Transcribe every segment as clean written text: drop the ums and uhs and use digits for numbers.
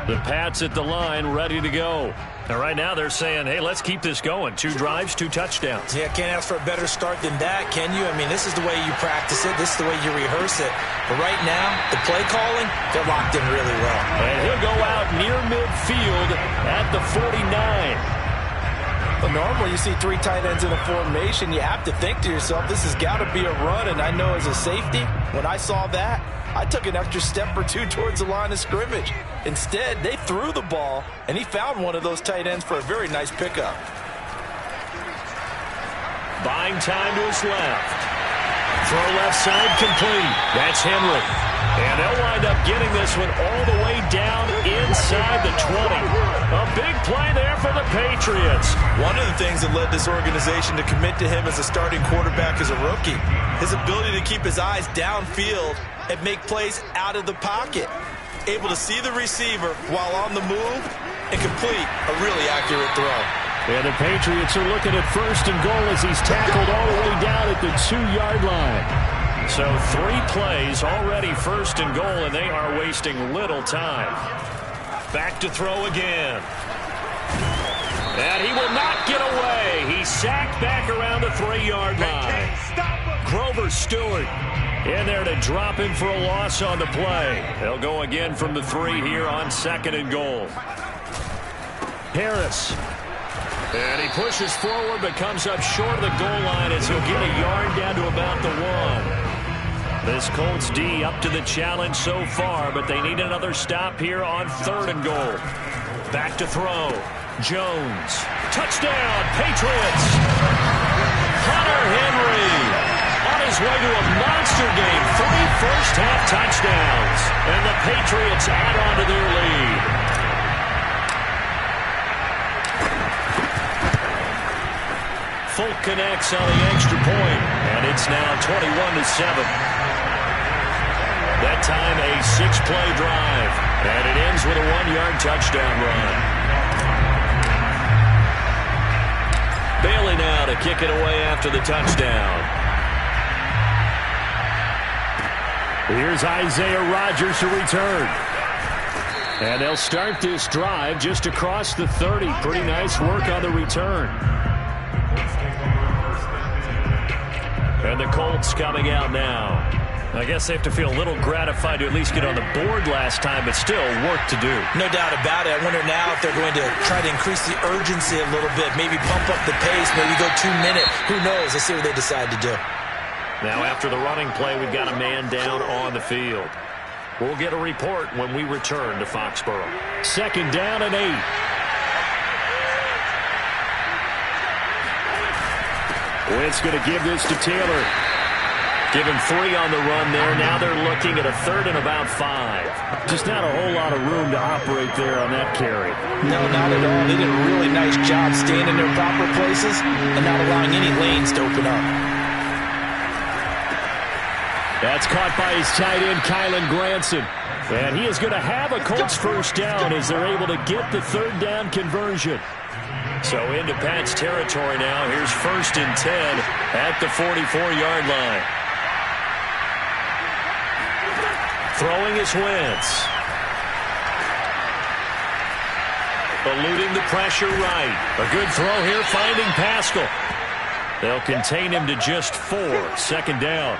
The Pats at the line, ready to go. And right now they're saying, hey, let's keep this going. 2 drives, 2 touchdowns. Yeah, can't ask for a better start than that, can you? I mean, this is the way you practice it. This is the way you rehearse it. But right now, the play calling, they're locked in really well. And he'll go out near midfield at the 49. But normally you see 3 tight ends in a formation. You have to think to yourself, this has got to be a run. And I know as a safety, when I saw that, I took an extra step or 2 towards the line of scrimmage. Instead, they threw the ball, and he found one of those tight ends for a very nice pickup. Buying time to his left. Throw left side complete. That's Henry. And they'll wind up getting this one all the way down inside the 20. A big play there for the Patriots. One of the things that led this organization to commit to him as a starting quarterback as a rookie, his ability to keep his eyes downfield and make plays out of the pocket. Able to see the receiver while on the move and complete a really accurate throw. And the Patriots are looking at 1st and goal as he's tackled all the way down at the 2-yard line. So 3 plays already 1st and goal, and they are wasting little time. Back to throw again. And he will not get away. He's sacked back around the 3-yard line. Grover Stewart in there to drop him for a loss on the play. They'll go again from the 3 here on 2nd and goal. Harris. And he pushes forward but comes up short of the goal line as he'll get a yard down to about the 1. This Colts D up to the challenge so far, but they need another stop here on 3rd and goal. Back to throw. Jones. Touchdown, Patriots. Hunter Henry on his way to a monster game. 3 first-half touchdowns. And the Patriots add on to their lead. Folk connects on the extra point, and it's now 21-7. That time a 6-play drive, and it ends with a 1-yard touchdown run. Bailey now to kick it away after the touchdown. Here's Isaiah Rodgers to return. And they'll start this drive just across the 30. Pretty nice work on the return. And the Colts coming out now. I guess they have to feel a little gratified to at least get on the board last time, but still work to do. No doubt about it. I wonder now if they're going to try to increase the urgency a little bit, maybe pump up the pace, maybe go 2-minute. Who knows? Let's see what they decide to do. Now after the running play, we've got a man down on the field. We'll get a report when we return to Foxborough. 2nd down and 8. Wentz going to give this to Taylor. Give him 3 on the run there. Now they're looking at a 3rd and about 5. Just not a whole lot of room to operate there on that carry. No, not at all. They did a really nice job staying in their proper places and not allowing any lanes to open up. That's caught by his tight end, Kylan Granson. And he is going to have a Colts 1st down as they're able to get the 3rd down conversion. So into Pat's territory now. Here's 1st and 10 at the 44-yard line. Throwing is Wentz. Eluding the pressure right. A good throw here, finding Pascal. They'll contain him to just 4. 2nd down.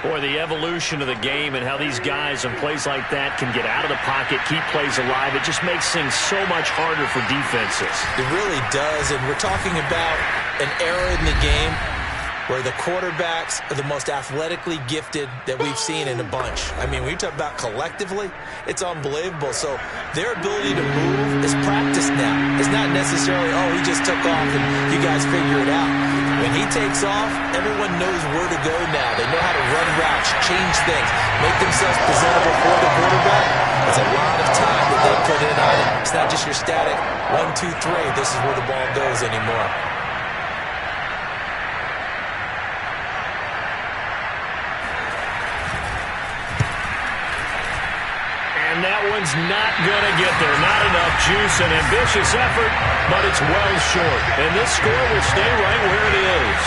Boy, the evolution of the game and how these guys on plays like that can get out of the pocket, keep plays alive, it just makes things so much harder for defenses. It really does, and we're talking about an era in the game where the quarterbacks are the most athletically gifted that we've seen in a bunch. I mean, when you talk about collectively, it's unbelievable. So their ability to move is practiced now. It's not necessarily, oh, he just took off and you guys figure it out. When he takes off, everyone knows where to go now. They know how to run routes, change things, make themselves presentable for the quarterback. There's a lot of time that they put in on it. It's not just your static 1, 2, 3. This is where the ball goes anymore. And that one's not going to get there. Not enough juice, an ambitious effort, but it's well short. And this score will stay right where it is.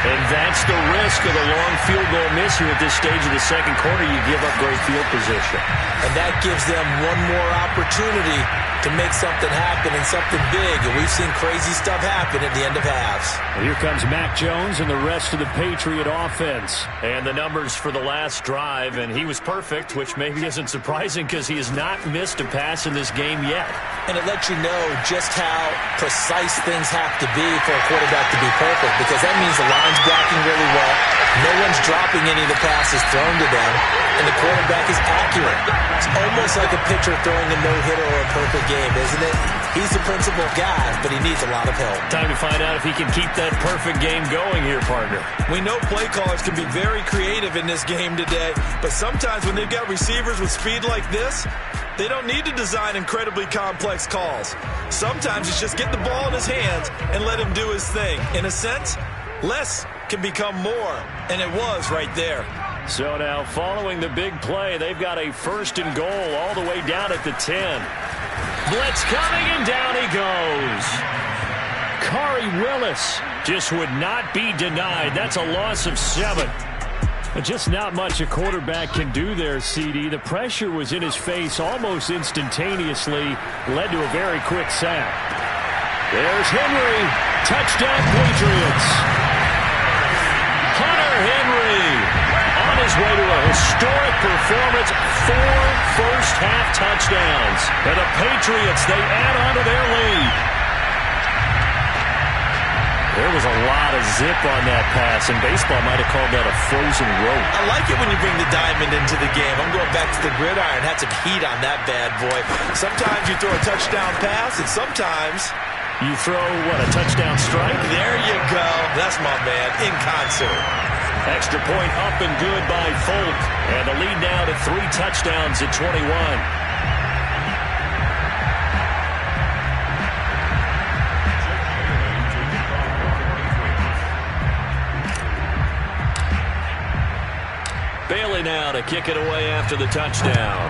And that's the risk of the long field goal miss here at this stage of the second quarter. You give up great field position. And that gives them one more opportunity to make something happen and something big. And we've seen crazy stuff happen at the end of halves. Well, here comes Mac Jones and the rest of the Patriot offense. And the numbers for the last drive, and he was perfect, which maybe isn't surprising because he has not missed a pass in this game yet. And it lets you know just how precise things have to be for a quarterback to be perfect, because that means the line's blocking really well, no one's dropping any of the passes thrown to them, and the quarterback is accurate. It's almost like a pitcher throwing a no-hitter or a perfect game, isn't it? He's the principal guy, but he needs a lot of help. Time to find out if he can keep that perfect game going here, partner. We know play callers can be very creative in this game today, but sometimes when they've got receivers with speed like this, they don't need to design incredibly complex calls. Sometimes it's just get the ball in his hands and let him do his thing. In a sense, less can become more, and it was right there. So now, following the big play, they've got a 1st and goal all the way down at the 10. Blitz coming, and down he goes. Khari Willis just would not be denied. That's a loss of 7. Just not much a quarterback can do there, CD. The pressure was in his face almost instantaneously, led to a very quick sack. There's Henry. Touchdown, Patriots. Hunter Henry on his way to a historic performance, 4 first-half touchdowns. And the Patriots, they add on to their lead. There was a lot of zip on that pass, and baseball might have called that a frozen rope. I like it when you bring the diamond into the game. I'm going back to the gridiron. Had some heat on that bad boy. Sometimes you throw a touchdown pass, and sometimes you throw, what, a touchdown strike? There you go. That's my man, in concert. Extra point up and good by Folk. And the lead now to 3 touchdowns at 21. Bailey now to kick it away after the touchdown.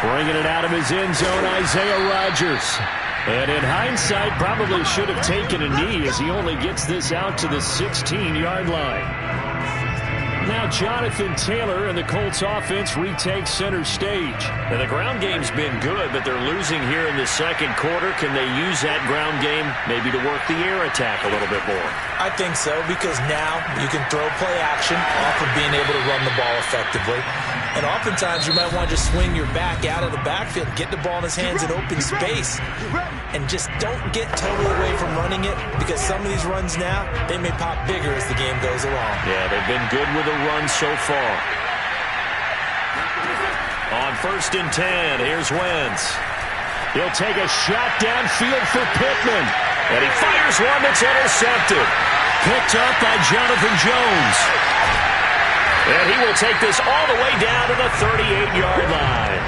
Bringing it out of his end zone, Isaiah Rodgers. And in hindsight, probably should have taken a knee as he only gets this out to the 16-yard line. Now Jonathan Taylor and the Colts offense retake center stage. Now the ground game's been good, but they're losing here in the second quarter. Can they use that ground game maybe to work the air attack a little bit more? I think so, because now you can throw play action off of being able to run the ball effectively. And oftentimes you might want to just swing your back out of the backfield, get the ball in his hands in open space, and just don't get totally away from running it, because some of these runs now, they may pop bigger as the game goes along. Yeah, they've been good with the run so far. On 1st and 10, here's Wentz. He'll take a shot downfield for Pittman. And he fires one that's intercepted. Picked up by Jonathan Jones. And he will take this all the way down to the 38-yard line.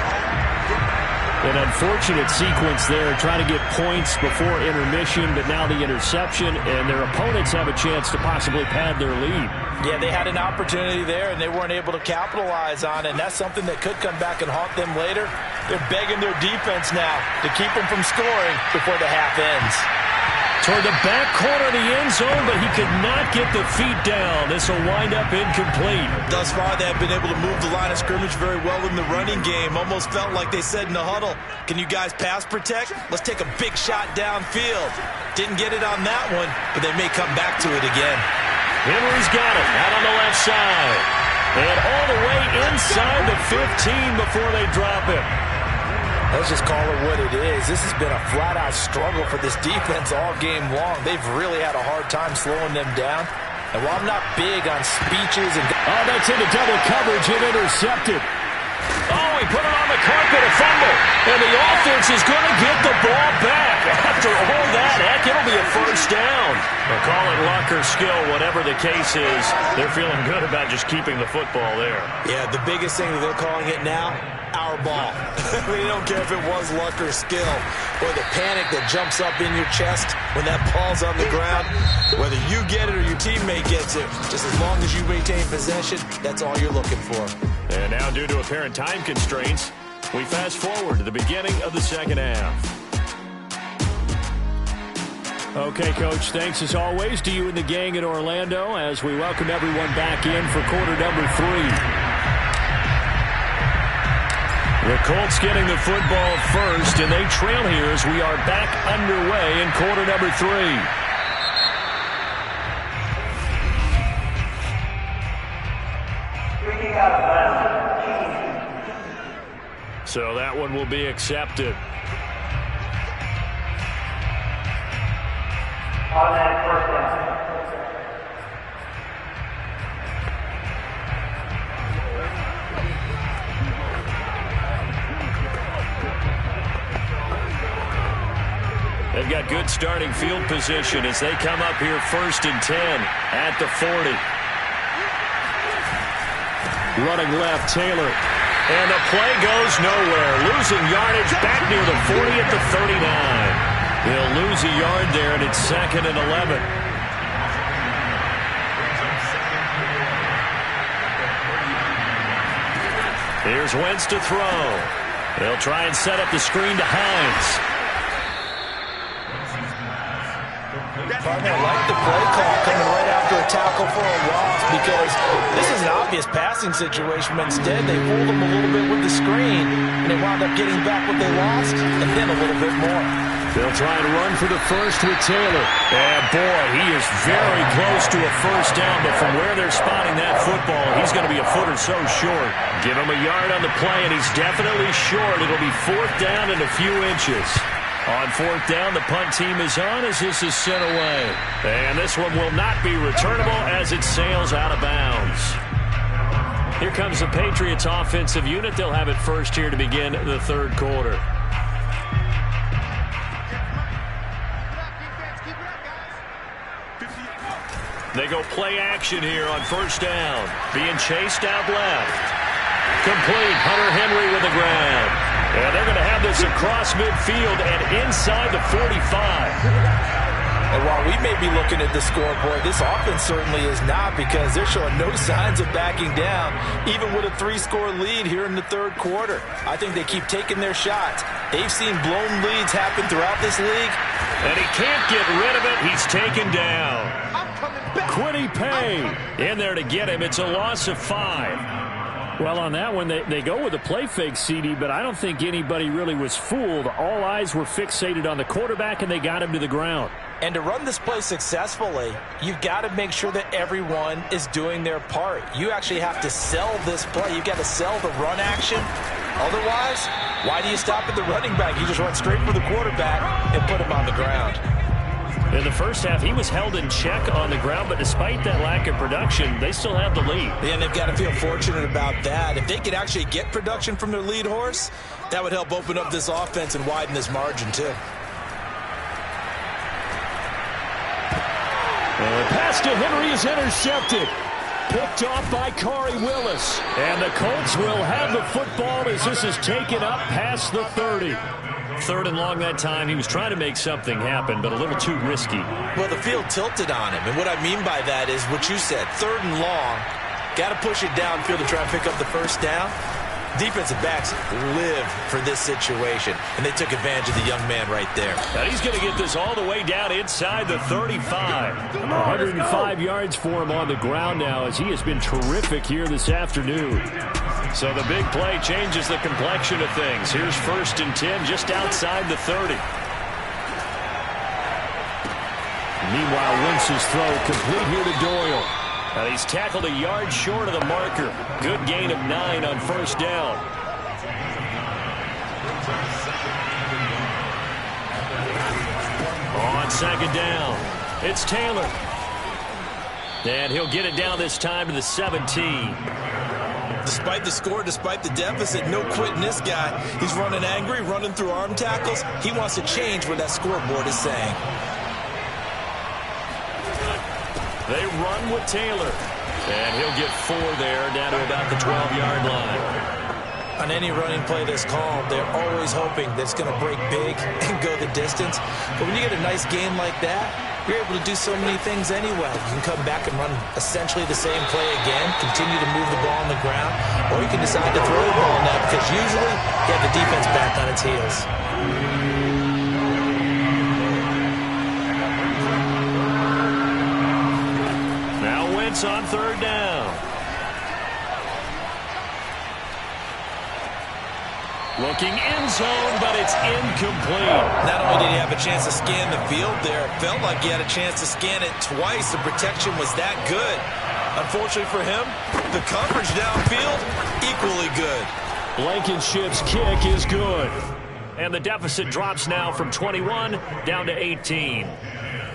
An unfortunate sequence there, trying to get points before intermission, but now the interception, and their opponents have a chance to possibly pad their lead. Yeah, they had an opportunity there, and they weren't able to capitalize on it, and that's something that could come back and haunt them later. They're begging their defense now to keep them from scoring before the half ends. Toward the back corner of the end zone, but he could not get the feet down. This will wind up incomplete. Thus far, they have been able to move the line of scrimmage very well in the running game. Almost felt like they said in the huddle, can you guys pass protect? Let's take a big shot downfield. Didn't get it on that one, but they may come back to it again. Henry's got it out on the left side. And all the way inside the 15 before they drop it. Let's just call it what it is. This has been a flat-out struggle for this defense all game long. They've really had a hard time slowing them down. And while I'm not big on speeches and... Oh, that's into double coverage and intercepted. Oh, he put it on the carpet, a fumble. And the offense is going to get the ball back. After all that, heck, it'll be a first down. They'll call it luck or skill, whatever the case is. They're feeling good about just keeping the football there. Yeah, the biggest thing that they're calling it now, our ball. They don't care if it was luck or skill, or the panic that jumps up in your chest when that ball's on the ground. Whether you get it or your teammate gets it, just as long as you maintain possession, that's all you're looking for. And now, due to apparent time constraints, we fast forward to the beginning of the second half. Okay, Coach, thanks as always to you and the gang in Orlando as we welcome everyone back in for quarter number 3. The Colts getting the football first, and they trail here as we are back underway in quarter number 3. So that one will be accepted. Automatic first down. They've got good starting field position as they come up here 1st and 10 at the 40. Running left, Taylor. And the play goes nowhere. Losing yardage back near the 40 at the 39. They'll lose a yard there, and it's 2nd and 11. Here's Wentz to throw. They'll try and set up the screen to Hines. I like the play call coming right after a tackle for a loss because this is an obvious passing situation, but instead they fooled them a little bit with the screen, and they wound up getting back what they lost and then a little bit more. They'll try and run for the first with Taylor. And boy, he is very close to a first down, but from where they're spotting that football, he's going to be a foot or so short. Give him a yard on the play, and he's definitely short. It'll be 4th down and a few inches. On 4th down, the punt team is on as this is sent away. And this one will not be returnable as it sails out of bounds. Here comes the Patriots offensive unit. They'll have it first here to begin the 3rd quarter. They go play action here on 1st down. Being chased out left. Complete. Hunter Henry with the ground. And they're going to have this across midfield and inside the 45. And while we may be looking at the scoreboard, this offense certainly is not because they're showing no signs of backing down, even with a 3-score lead here in the 3rd quarter. I think they keep taking their shots. They've seen blown leads happen throughout this league. And he can't get rid of it. He's taken down. Quiddy Pay in there to get him. It's a loss of 5. Well, on that one, they go with a play fake, CD, but I don't think anybody really was fooled. All eyes were fixated on the quarterback, and they got him to the ground. And to run this play successfully, you've got to make sure that everyone is doing their part. You actually have to sell this play. You've got to sell the run action. Otherwise, why do you stop at the running back? You just run straight for the quarterback and put him on the ground. In the first half, he was held in check on the ground, but despite that lack of production, they still have the lead. And they've got to feel fortunate about that. If they could actually get production from their lead horse, that would help open up this offense and widen this margin, too. The pass to Henry is intercepted. Picked off by Corey Willis. And the Colts will have the football as this is taken up past the 30. 3rd and long that time. He was trying to make something happen, but a little too risky. Well, the field tilted on him, and what I mean by that is what you said, 3rd and long. Got to push it downfield to try and pick up the first down. Defensive backs live for this situation, and they took advantage of the young man right there. Now he's going to get this all the way down inside the 35. 105 yards for him on the ground now as he has been terrific here this afternoon. So the big play changes the complexion of things. Here's 1st and 10 just outside the 30. Meanwhile, Wentz's throw complete here to Doyle. And he's tackled a yard short of the marker. Good gain of 9 on 1st down. On 2nd down, it's Taylor. And he'll get it down this time to the 17. Despite the score, despite the deficit, no quitting this guy. He's running angry, running through arm tackles. He wants to change what that scoreboard is saying. They run with Taylor. And he'll get 4 there, down to about the 12-yard line. On any running play that's called, they're always hoping that it's going to break big and go the distance. But when you get a nice game like that, you're able to do so many things anyway. You can come back and run essentially the same play again, continue to move the ball on the ground, or you can decide to throw the ball now because usually you have the defense back on its heels. points on third down. Looking end zone, but it's incomplete. Not only did he have a chance to scan the field there, it felt like he had a chance to scan it twice. The protection was that good. Unfortunately for him, the coverage downfield, equally good. Blankenship's kick is good. And the deficit drops now from 21 down to 18.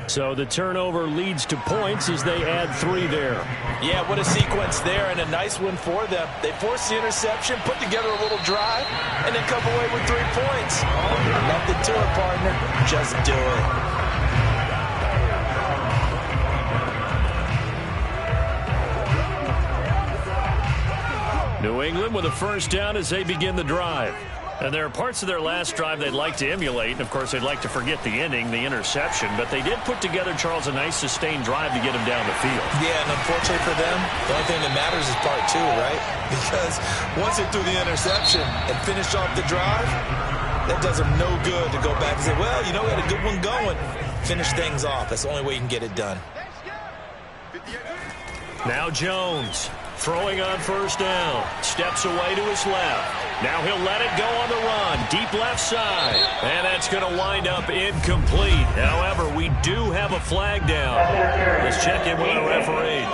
So the turnover leads to points as they add 3 there. Yeah, what a sequence there, and a nice one for them. They forced the interception, put together a little drive, and then come away with 3 points. Nothing to it, partner. Just do it. New England with a first down as they begin the drive. And there are parts of their last drive they'd like to emulate. And, of course, they'd like to forget the ending, the interception. But they did put together, Charles, a nice sustained drive to get them down the field. Yeah, and unfortunately for them, the only thing that matters is part 2, right? Because once they threw the interception and finished off the drive, that does them no good to go back and say, well, you know, we had a good one going. Finish things off. That's the only way you can get it done. Now Jones throwing on first down. Steps away to his left. Now he'll let it go on the run. Deep left side. And that's going to wind up incomplete. However, we do have a flag down. Let's check in with our referee.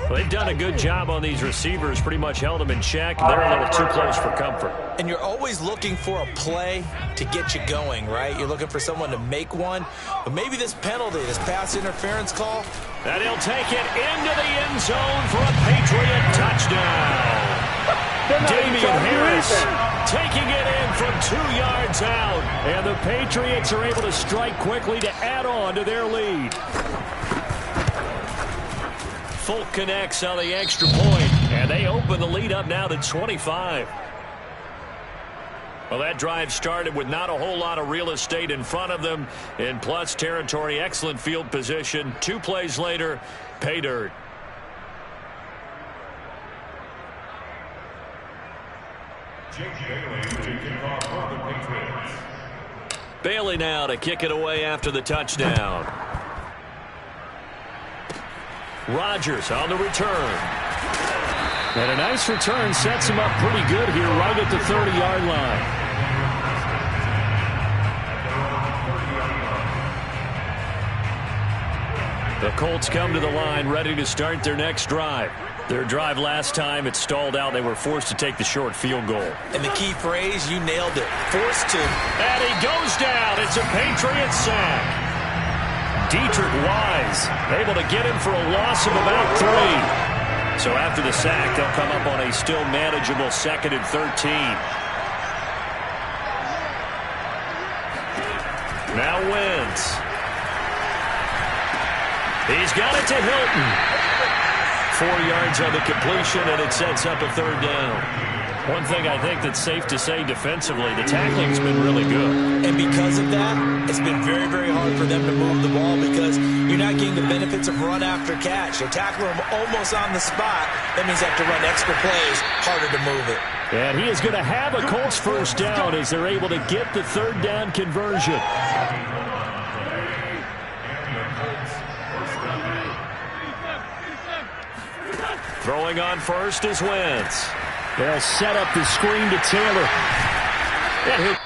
Well, they've done a good job on these receivers. Pretty much held them in check. They're a little too close for comfort. And you're always looking for a play to get you going, right? You're looking for someone to make one. But maybe this penalty, this pass interference call. And he'll take it into the end zone for a Patriot touchdown. Damian Harris taking it in from 2 yards out. And the Patriots are able to strike quickly to add on to their lead. Folk connects on the extra point, and they open the lead up now to 25. Well, that drive started with not a whole lot of real estate in front of them. In plus territory, excellent field position. 2 plays later, pay dirt. Bailey now to kick it away after the touchdown. Rodgers on the return. And a nice return sets him up pretty good here right at the 30-yard line. The Colts come to the line ready to start their next drive. Their drive last time, it stalled out. They were forced to take the short field goal. And the key phrase, you nailed it. Forced to. And he goes down. It's a Patriot sack. Dietrich Wise able to get him for a loss of about 3. So after the sack, they'll come up on a still manageable 2nd and 13. Now Wentz. He's got it to Hilton. 4 yards on the completion, and it sets up a 3rd down. One thing I think that's safe to say defensively, the tackling's been really good. And because of that, it's been very, very hard for them to move the ball because you're not getting the benefits of run after catch. They're tackling them almost on the spot. That means they have to run extra plays, harder to move it. And he is going to have a Colts first down as they're able to get the 3rd down conversion. Throwing on first is Wentz. They'll set up the screen to Taylor. And he'll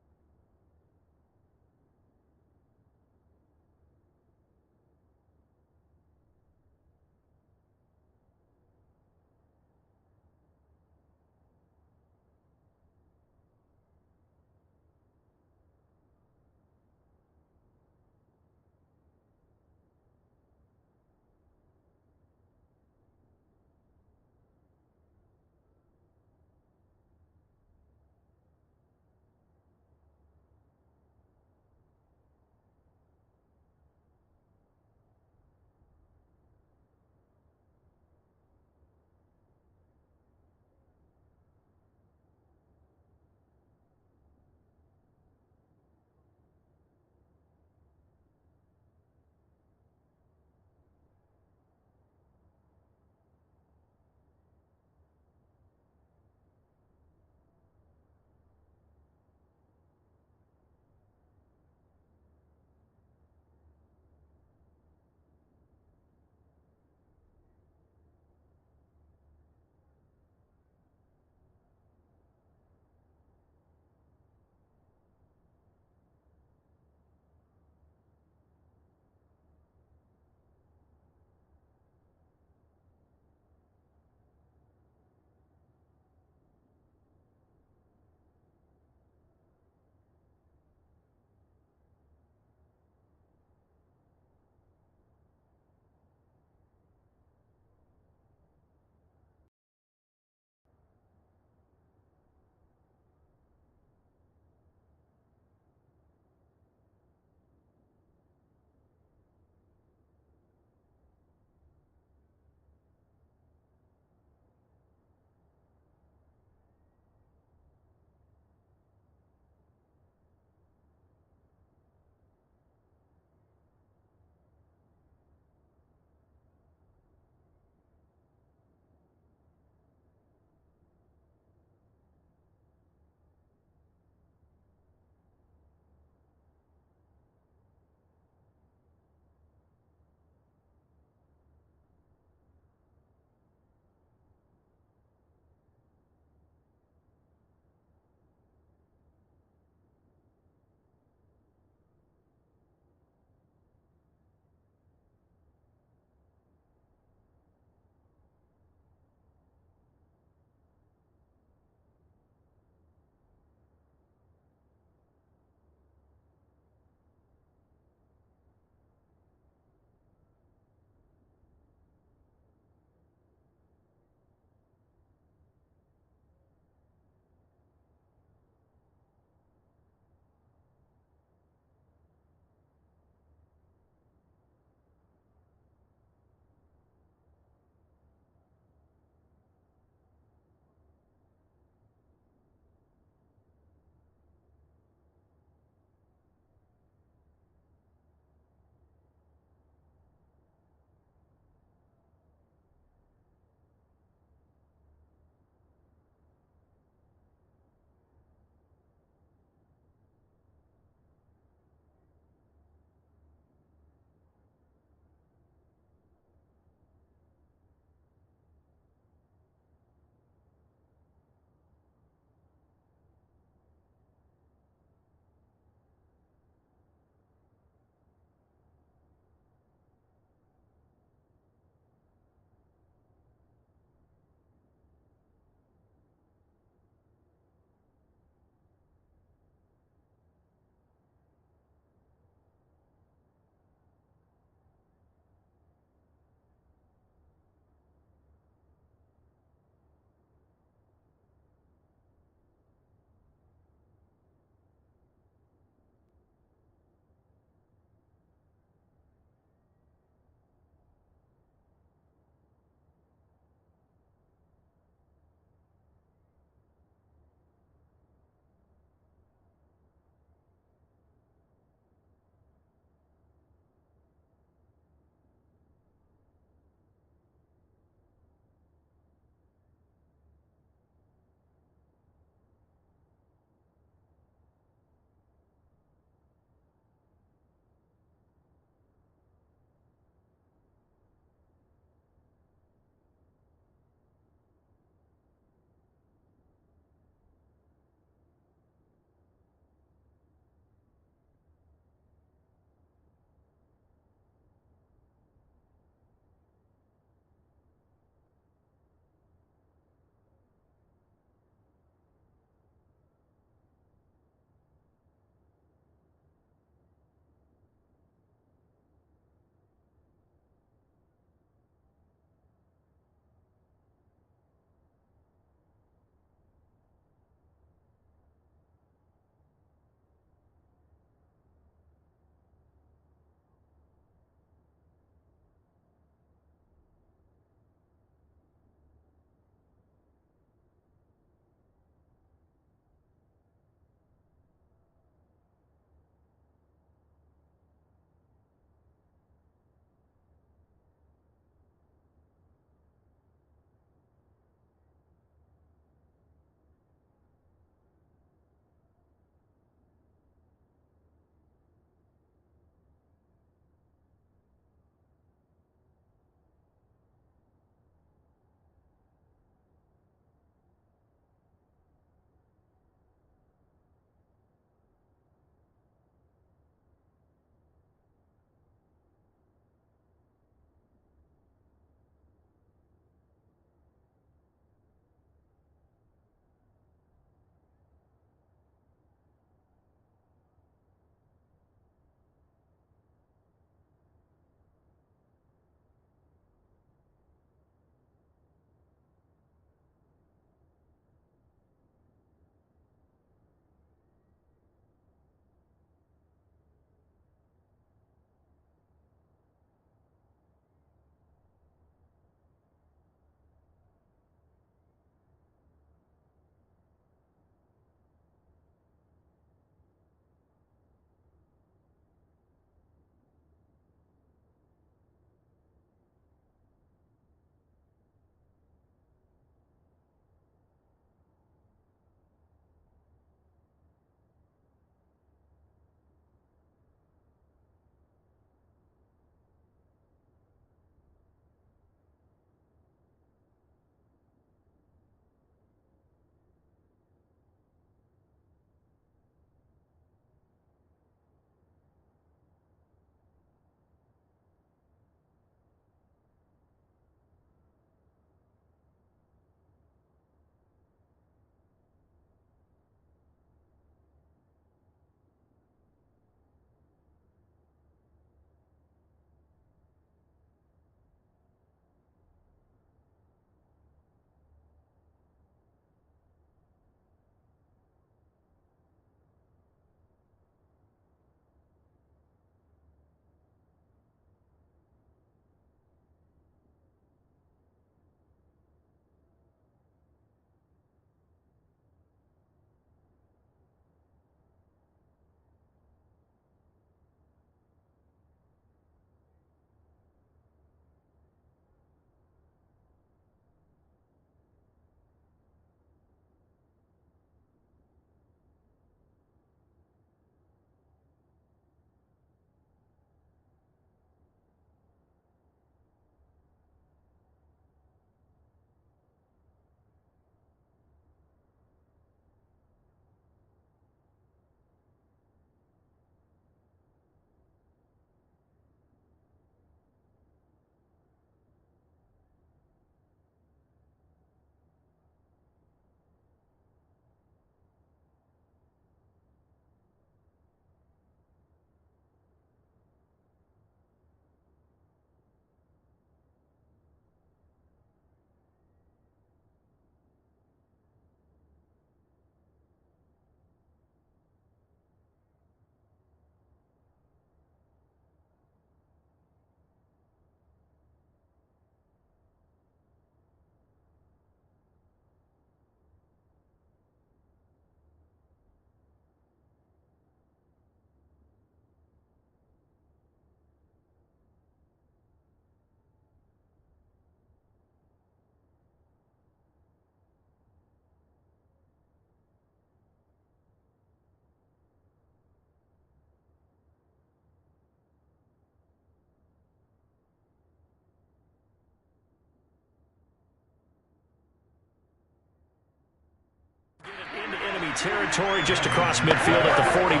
enemy territory just across midfield at the 49.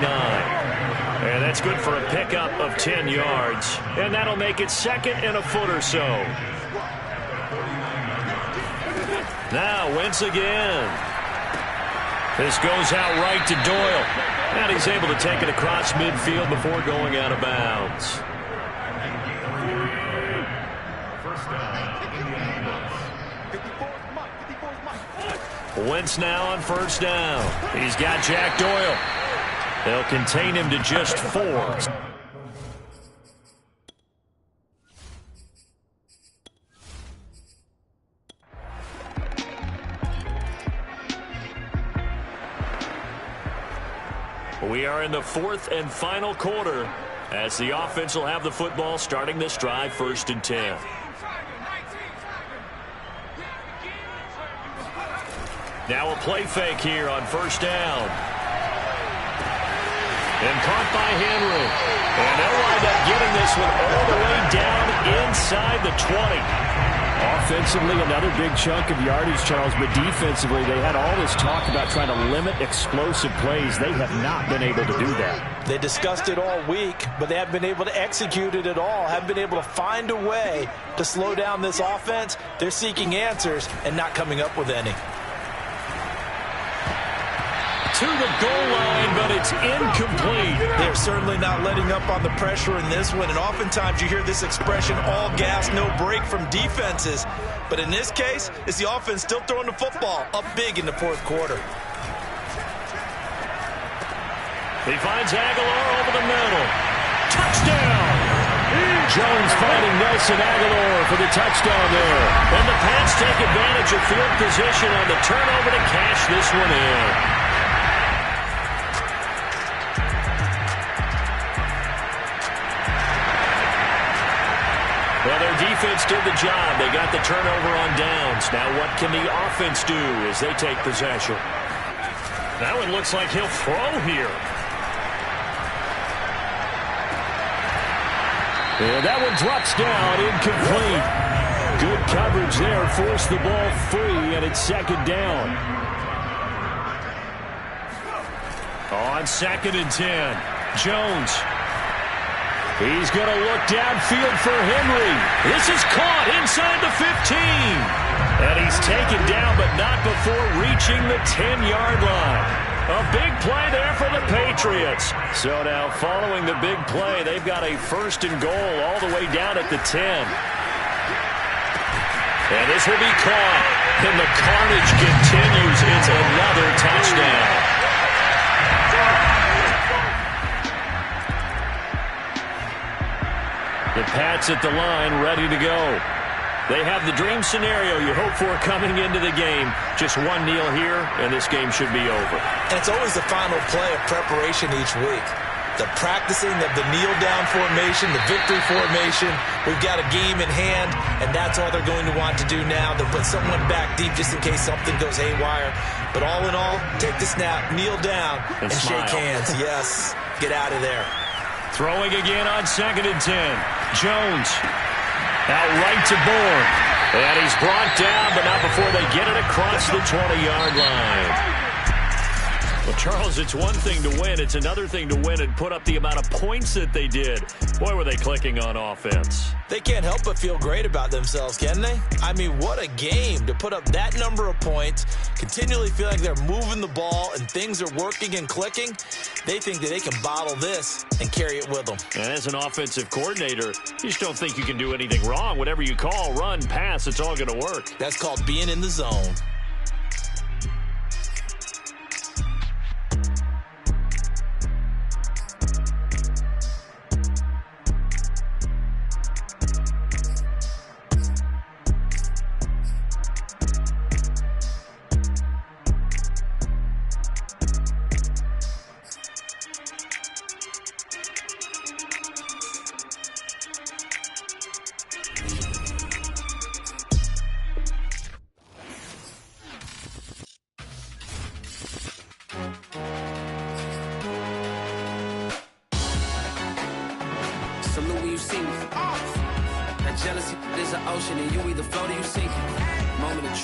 And that's good for a pickup of 10 yards. And that'll make it 2nd and a foot or so. Now Wentz again. This goes out right to Doyle. And he's able to take it across midfield before going out of bounds. Wentz now on 1st down. He's got Jack Doyle. They'll contain him to just 4. We are in the 4th and final quarter as the offense will have the football starting this drive 1st and 10. Now a play fake here on 1st down. And caught by Henry. And they'll wind up getting this one all the way down inside the 20. Offensively, another big chunk of yardage, Charles, but defensively, they had all this talk about trying to limit explosive plays. They have not been able to do that. They discussed it all week, but they haven't been able to execute it at all, haven't been able to find a way to slow down this offense. They're seeking answers and not coming up with any. To the goal line, but it's incomplete. They're certainly not letting up on the pressure in this one, and oftentimes you hear this expression, all gas, no break from defenses. But in this case, it's the offense still throwing the football up big in the 4th quarter. He finds Aguilar over the middle. Touchdown! Jones finding Nelson Aguilar for the touchdown there. And the Pats take advantage of field position on the turnover to cash this one in. Well, their defense did the job. They got the turnover on downs. Now what can the offense do as they take possession? That one looks like he'll throw here. And that one drops down, incomplete. Good coverage there, forced the ball free, and it's 2nd down. On 2nd and 10, Jones. He's going to look downfield for Henry. This is caught inside the 15. And he's taken down, but not before reaching the 10-yard line. A big play there for the Patriots. So now following the big play, they've got a 1st and goal all the way down at the 10. And this will be caught. And the carnage continues. It's another touchdown. The Pats at the line, ready to go. They have the dream scenario you hope for coming into the game. Just one kneel here, and this game should be over. And it's always the final play of preparation each week. The practicing of the kneel-down formation, the victory formation. We've got a game in hand, and that's all they're going to want to do now. They'll put someone back deep just in case something goes haywire. But all in all, take the snap, kneel down, and shake hands. Yes, get out of there. Throwing again on 2nd and 10. Jones out right to Bourne. And he's brought down, but not before they get it across the 20-yard line. Well, Charles, it's one thing to win. It's another thing to win and put up the amount of points that they did. Boy, were they clicking on offense. They can't help but feel great about themselves, can they? I mean, what a game to put up that number of points, continually feel like they're moving the ball and things are working and clicking. They think that they can bottle this and carry it with them. And as an offensive coordinator, you just don't think you can do anything wrong. Whatever you call, run, pass, it's all going to work. That's called being in the zone.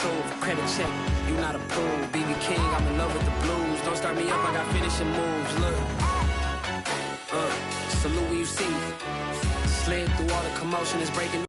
truth. Credit check, you not approved. BB King, I'm in love with the blues. Don't start me up, I got finishing moves. Look, salute when you see me. Slid through all the commotion, is breaking.